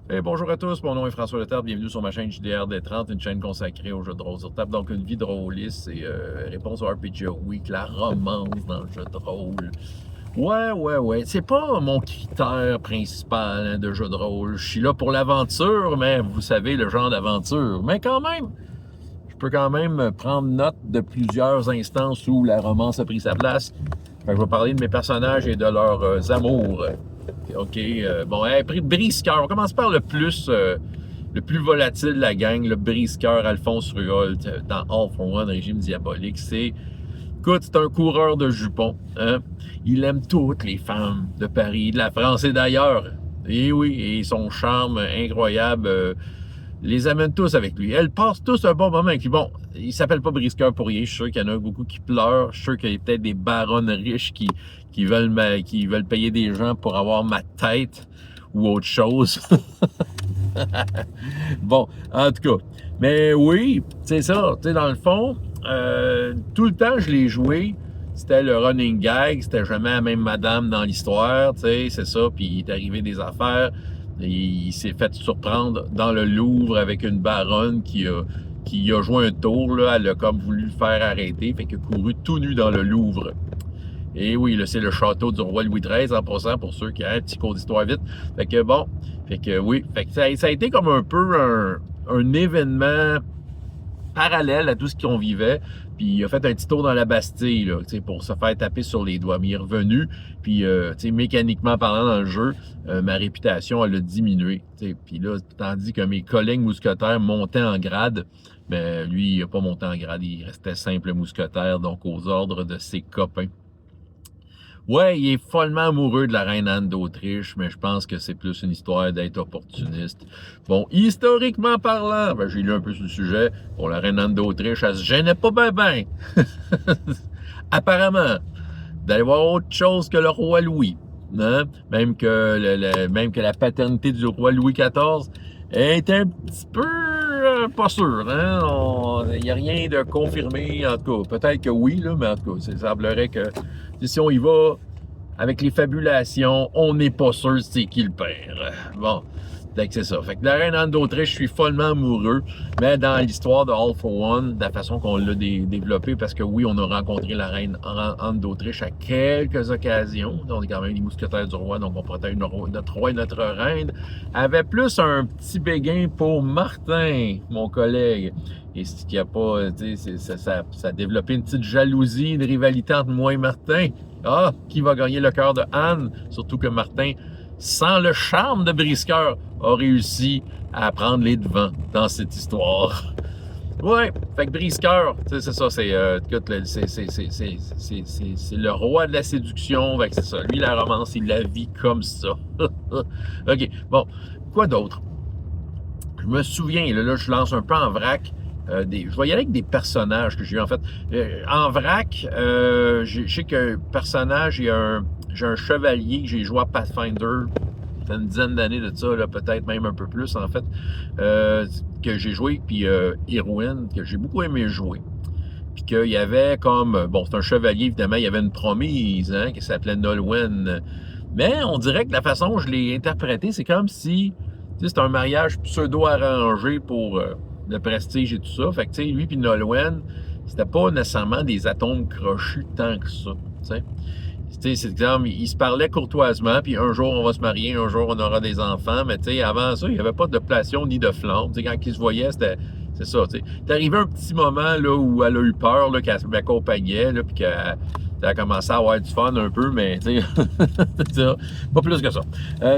Bonjour à tous, mon nom est François Letarte, bienvenue sur ma chaîne JDR D30, une chaîne consacrée aux jeux de rôle sur table. Donc une vie de rôliste et réponse au RPG Week, la romance dans le jeu de rôle. Ouais, c'est pas mon critère principal de jeu de rôle. Je suis là pour l'aventure, mais vous savez, le genre d'aventure. Mais quand même, je peux quand même prendre note de plusieurs instances où la romance a pris sa place. Fait que je vais parler de mes personnages et de leurs amours. OK. Brise-cœur. On commence par le plus volatile de la gang, le brise-cœur Alphonse Ruolt dans All for One, Régime Diabolique. Écoute, c'est un coureur de jupons. Hein? Il aime toutes les femmes de Paris, de la France et d'ailleurs. Et oui, et son charme incroyable les amène tous avec lui. Elles passent tous un bon moment avec lui. Bon, il s'appelle pas brise-cœur pour rien. Je suis sûr qu'il y en a beaucoup qui pleurent. Je suis sûr qu'il y a peut-être des baronnes riches qui veulent payer des gens pour avoir ma tête ou autre chose. Bon, en tout cas. Mais oui, c'est ça. Tu sais, dans le fond, tout le temps, je l'ai joué. C'était le running gag. C'était jamais la même madame dans l'histoire. Tu sais, c'est ça. Puis il est arrivé des affaires. Il s'est fait surprendre dans le Louvre avec une baronne qui a joué un tour. Là. Elle a comme voulu le faire arrêter. Fait qu'il a couru tout nu dans le Louvre. Et oui, là, c'est le château du roi Louis XIII en passant pour ceux qui ont un petit cours d'histoire vite. Fait que bon, fait que oui, fait que ça a été comme un peu un événement parallèle à tout ce qu'on vivait. Puis il a fait un petit tour dans la Bastille là, pour se faire taper sur les doigts. Mais il est revenu, puis mécaniquement parlant dans le jeu, ma réputation, elle a diminué. Puis là, tandis que mes collègues mousquetaires montaient en grade, mais lui, il n'a pas monté en grade, il restait simple mousquetaire, donc aux ordres de ses copains. Ouais, il est follement amoureux de la reine Anne d'Autriche, mais je pense que c'est plus une histoire d'être opportuniste. Bon, historiquement parlant, j'ai lu un peu sur le sujet. Bon, la reine Anne d'Autriche, elle se gênait pas ben. Apparemment, d'aller voir autre chose que le roi Louis. Hein? Même que la paternité du roi Louis XIV est un petit peu pas sûr. Hein? Il n'y a rien de confirmé, en tout cas. Peut-être que oui, là, mais en tout cas, il semblerait que si on y va avec les fabulations, on n'est pas sûr c'est qui le père. Bon, c'est ça. Fait que la reine Anne d'Autriche, je suis follement amoureux, mais dans l'histoire de All for One, de la façon qu'on l'a développé, parce que oui, on a rencontré la reine Anne d'Autriche à quelques occasions. On est quand même les mousquetaires du roi, donc on protège notre roi et notre reine. Avait plus un petit béguin pour Martin, mon collègue. Et ce qui a pas, tu sais, ça a développé une petite jalousie, une rivalité entre moi et Martin. Ah, qui va gagner le cœur de Anne? Surtout que Martin, sans le charme de Briscoeur, a réussi à prendre les devants dans cette histoire. Ouais, fait que Briscoeur, c'est ça, c'est le roi de la séduction, fait que c'est ça. Lui, la romance, il la vit comme ça. OK, bon, quoi d'autre? Je me souviens, là, je lance un peu en vrac. Je vais y aller avec des personnages que j'ai eu en fait. En vrac, je sais qu'un personnage, j'ai un chevalier que j'ai joué à Pathfinder. Ça fait une dizaine d'années de ça, peut-être même un peu plus en fait, que j'ai joué, puis Irwin, que j'ai beaucoup aimé jouer. Puis qu'il y avait comme, bon, c'est un chevalier évidemment, il y avait une promise hein, qui s'appelait Nolwenn. Mais on dirait que la façon dont je l'ai interprété, c'est comme si c'est un mariage pseudo-arrangé pour le prestige et tout ça. Fait que, tu sais, lui puis Nolwenn, c'était pas nécessairement des atomes crochus tant que ça. C'est comme, ils se parlaient courtoisement, puis un jour on va se marier, un jour on aura des enfants, mais tu sais, avant ça, il n'y avait pas de passion ni de flamme. Tu sais, quand ils se voyaient, c'est ça. Tu sais. C'est arrivé un petit moment là, où elle a eu peur, là, qu'elle m'accompagnait, là, puis qu'elle a commencé à avoir du fun un peu, mais tu sais, pas plus que ça.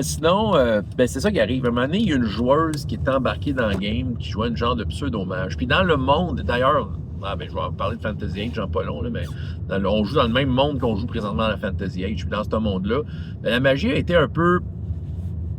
Sinon, c'est ça qui arrive. À un moment donné, il y a une joueuse qui est embarquée dans le game, qui jouait une genre de pseudo-mage. Puis dans le monde, d'ailleurs, je vais parler de Fantasy Age en pas long, là, mais on joue dans le même monde qu'on joue présentement à la Fantasy Age. Puis dans ce monde-là, la magie a été un peu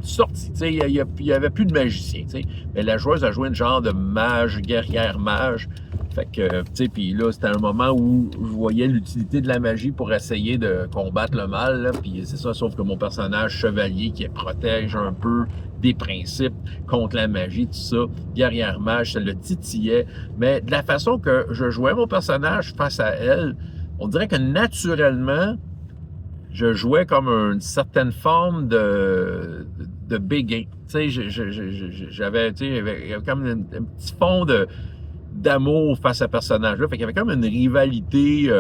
sortie. Il n'y avait plus de magicien. Mais la joueuse a joué une genre de mage, guerrière mage. Fait que, tu sais, puis là, c'était un moment où je voyais l'utilité de la magie pour essayer de combattre le mal. Puis c'est ça, sauf que mon personnage chevalier qui protège un peu des principes contre la magie, tout ça, guerrière mage, ça le titillait. Mais de la façon que je jouais mon personnage face à elle, on dirait que naturellement, je jouais comme une certaine forme de béguin. Tu sais, j'avais, tu sais, il y avait comme un petit fond d'amour face à ce personnage-là. Fait qu'il y avait comme une rivalité, tu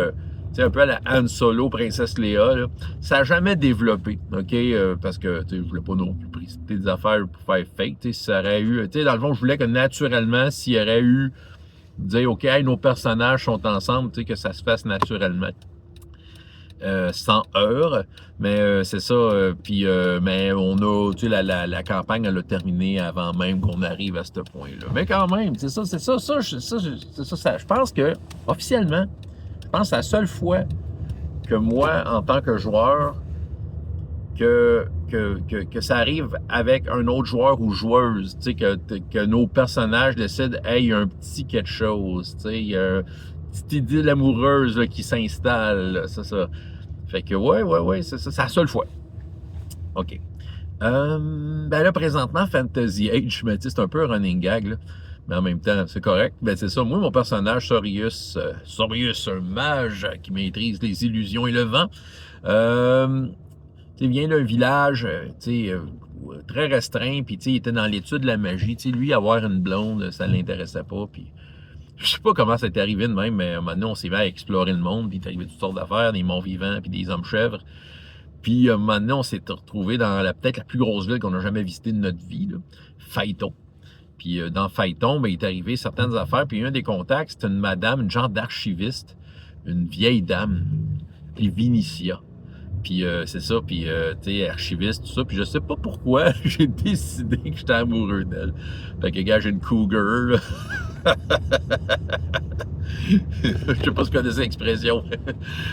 sais, un peu à la Han Solo, Princesse Léa, là. Ça n'a jamais développé, OK? Parce que, tu sais, je voulais pas non plus précipiter des affaires pour faire fake, tu sais, si ça aurait eu, tu sais, dans le fond, je voulais que naturellement, s'il y aurait eu, dire, OK, hey, nos personnages sont ensemble, tu sais, que ça se fasse naturellement. Sans heurts, mais c'est ça. Puis, mais on a, tu sais, la campagne, elle a terminé avant même qu'on arrive à ce point-là. Mais quand même, c'est ça. Je pense que, officiellement, je pense que c'est la seule fois que moi, en tant que joueur, que ça arrive avec un autre joueur ou joueuse, tu sais, que nos personnages décident, hey, il y a un petit quelque chose, tu sais, il y a une petite idylle amoureuse là, qui s'installe, c'est ça. Fait que, ouais, c'est ça, c'est la seule fois. OK. Ben là, présentement, Fantasy Age, mais tu sais, c'est un peu un running gag, là. Mais en même temps, c'est correct. Ben, c'est ça. Moi, mon personnage, Sorius, un mage qui maîtrise les illusions et le vent. Tu sais, vient d'un village, tu sais, très restreint, puis tu sais, il était dans l'étude de la magie. Tu sais, lui, avoir une blonde, ça l'intéressait pas, puis je sais pas comment ça est arrivé de même, mais maintenant, on s'est mis à explorer le monde, puis il est arrivé toutes sortes d'affaires, des morts vivants, puis des hommes-chèvres. Puis maintenant, on s'est retrouvé dans peut-être la plus grosse ville qu'on a jamais visitée de notre vie, là, Phaeton. Puis dans Phaeton, ben, il est arrivé certaines affaires, puis un des contacts, c'était une madame, une genre d'archiviste, une vieille dame, puis Vinicia. Puis c'est ça, puis tu sais, archiviste, tout ça. Puis je sais pas pourquoi j'ai décidé que j'étais amoureux d'elle. Fait que, gars, j'ai une cougar, là. Je sais pas si vous connaissez l'expression.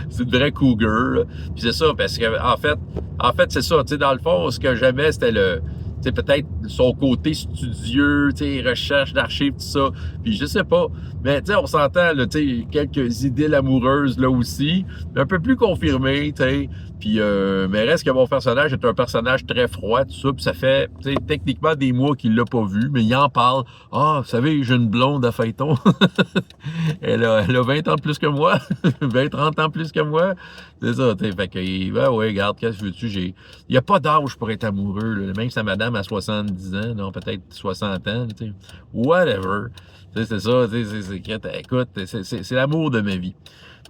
C'est une vraie cougar, là. Puis c'est ça, parce que en fait, c'est ça. Tu sais, dans le fond, ce que j'aimais, c'était tu sais, peut-être son côté studieux, tu sais, recherche d'archives, tout ça. Puis je sais pas. Mais tu sais, on s'entend, là, tu sais, quelques idylles amoureuses là aussi. Un peu plus confirmées, tu sais. Puis, mais reste que mon personnage est un personnage très froid, tout ça. Puis ça fait, tu sais, techniquement des mois qu'il l'a pas vu, mais il en parle. Ah, vous savez, j'ai une blonde à Phaeton. Elle a 20 ans de plus que moi. 20, 30 ans plus que moi. C'est ça, tu sais. Fait que, ben ouais, regarde, qu'est-ce que veux-tu, il n'y a pas d'âge pour être amoureux, là. Même si sa madame a 70 ans, non, peut-être 60 ans, tu sais. Whatever. Tu sais, c'est ça, tu sais, écoute, c'est l'amour de ma vie.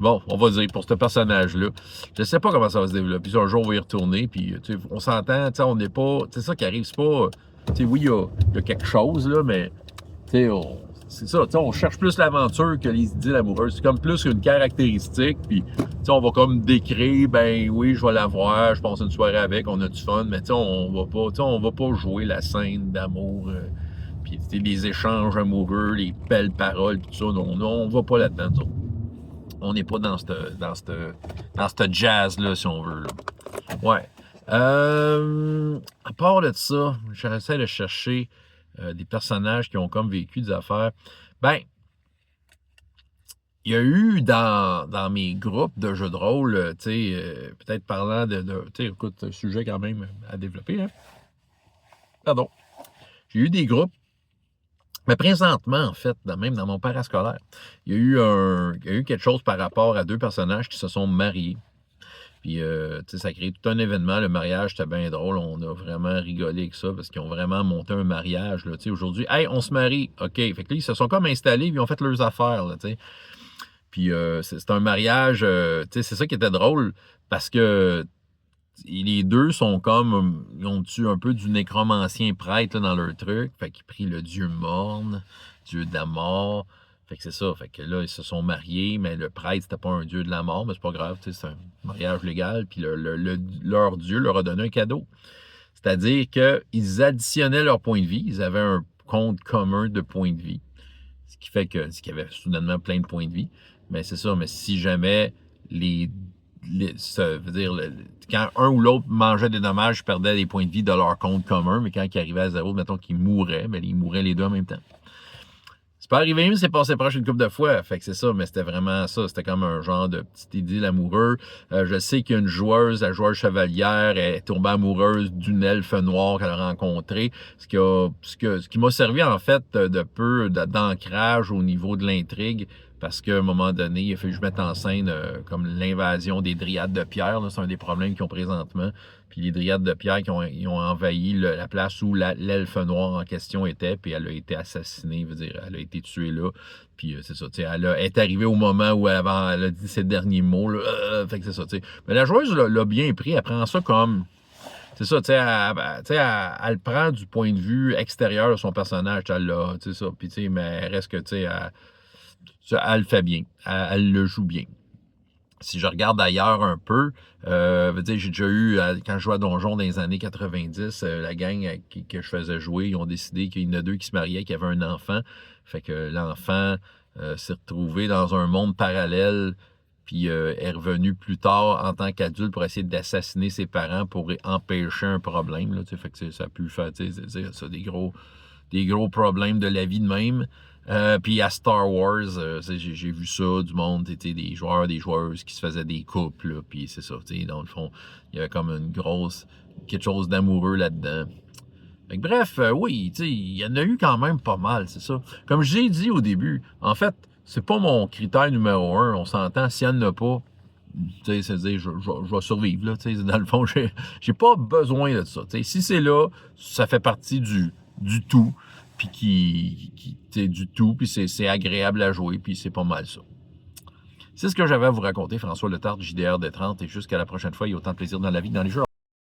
Bon, on va dire, pour ce personnage-là. Je sais pas comment ça va se développer. Puis un jour, on va y retourner, puis on s'entend, tu sais, on n'est pas... C'est ça qui arrive, c'est pas... Tu sais, oui, il y a quelque chose, là, mais... Tu sais, c'est ça, tu sais, on cherche plus l'aventure que les idylles amoureuses. C'est comme plus une caractéristique, puis, tu sais, on va comme décrire, ben oui, je vais la voir, je passe une soirée avec, on a du fun, mais tu sais, on va pas jouer la scène d'amour, puis, tu sais, les échanges amoureux, les belles paroles, tout ça, non, on va pas là-dedans, nous autres. On n'est pas dans ce jazz-là, si on veut. Là. Ouais. À part de ça, j'essaie de chercher des personnages qui ont comme vécu des affaires. Ben, il y a eu dans mes groupes de jeux de rôle, tu sais, peut-être parlant tu sais, écoute, un sujet quand même à développer, hein. Pardon. J'ai eu des groupes. Mais présentement, en fait, même dans mon parascolaire, il y a eu quelque chose par rapport à deux personnages qui se sont mariés. Puis, tu sais, ça a créé tout un événement. Le mariage, c'était bien drôle. On a vraiment rigolé avec ça parce qu'ils ont vraiment monté un mariage. Là, tu sais, aujourd'hui, hey, on se marie. OK. Fait que là, ils se sont comme installés, ils ont fait leurs affaires. Là, tu sais. Puis, c'est un mariage. Tu sais, c'est ça qui était drôle parce que les deux sont comme, ils ont tué un peu du nécromancien prêtre là, dans leur truc. Fait qu'ils prient le dieu morne, dieu de la mort. Fait que c'est ça. Fait que là, ils se sont mariés, mais le prêtre, c'était pas un dieu de la mort, mais c'est pas grave, c'est un mariage légal. Puis leur dieu leur a donné un cadeau. C'est-à-dire qu'ils additionnaient leurs points de vie. Ils avaient un compte commun de points de vie. Ce qui fait qu'il y avait soudainement plein de points de vie. Mais c'est ça, mais si jamais ça veut dire, quand un ou l'autre mangeait des dommages, ils perdaient des points de vie de leur compte commun, mais quand ils arrivaient à zéro, mettons qu'ils mouraient, mais ils mouraient les deux en même temps. C'est pas arrivé, mais c'est passé proche une couple de fois. Fait que c'est ça, mais c'était vraiment ça. C'était comme un genre de petit idylle amoureux. Je sais qu'il y a une joueuse, la joueuse chevalière, est tombée amoureuse d'une elfe noire qu'elle a rencontrée. Ce qui m'a servi, en fait, de peu d'ancrage au niveau de l'intrigue parce qu'à un moment donné, il a fallu que je mette en scène comme l'invasion des dryades de pierre. C'est un des problèmes qu'ils ont présentement. Puis les dryades de pierre ils ont envahi la place où l'elfe noire en question était, puis elle a été assassinée, je veux dire, elle a été tuée là. Puis c'est ça, elle est arrivée au moment où elle a dit ses derniers mots. Là, fait que c'est ça, tu sais. Mais la joueuse l'a bien pris, elle prend ça comme... C'est ça, tu sais, elle le prend du point de vue extérieur de son personnage, elle l'a, tu sais ça. Puis tu sais, mais elle reste que, tu sais, elle le fait bien, elle le joue bien. Si je regarde ailleurs un peu, j'ai déjà eu, quand je jouais à Donjon dans les années 90, la gang que je faisais jouer, ils ont décidé qu'il y en a 2 qui se mariaient, qui avaient un enfant. Fait que l'enfant s'est retrouvé dans un monde parallèle, puis est revenu plus tard en tant qu'adulte pour essayer d'assassiner ses parents pour empêcher un problème. Là, fait que ça a pu faire ça, des gros problèmes de la vie de même. Puis à Star Wars, j'ai vu ça, du monde, des joueurs, des joueuses qui se faisaient des couples, puis c'est ça, dans le fond, il y avait comme quelque chose d'amoureux là-dedans. Fait que bref, oui, il y en a eu quand même pas mal, c'est ça. Comme j'ai dit au début, en fait, c'est pas mon critère numéro 1, on s'entend, s'il n'y en a pas, c'est-à-dire, je vais survivre, là, dans le fond, j'ai pas besoin de ça, si c'est là, ça fait partie du tout, puis du tout, puis c'est agréable à jouer, puis c'est pas mal ça. C'est ce que j'avais à vous raconter, François Letarte, JDR D30, et jusqu'à la prochaine fois, il y a autant de plaisir dans la vie que dans les jeux.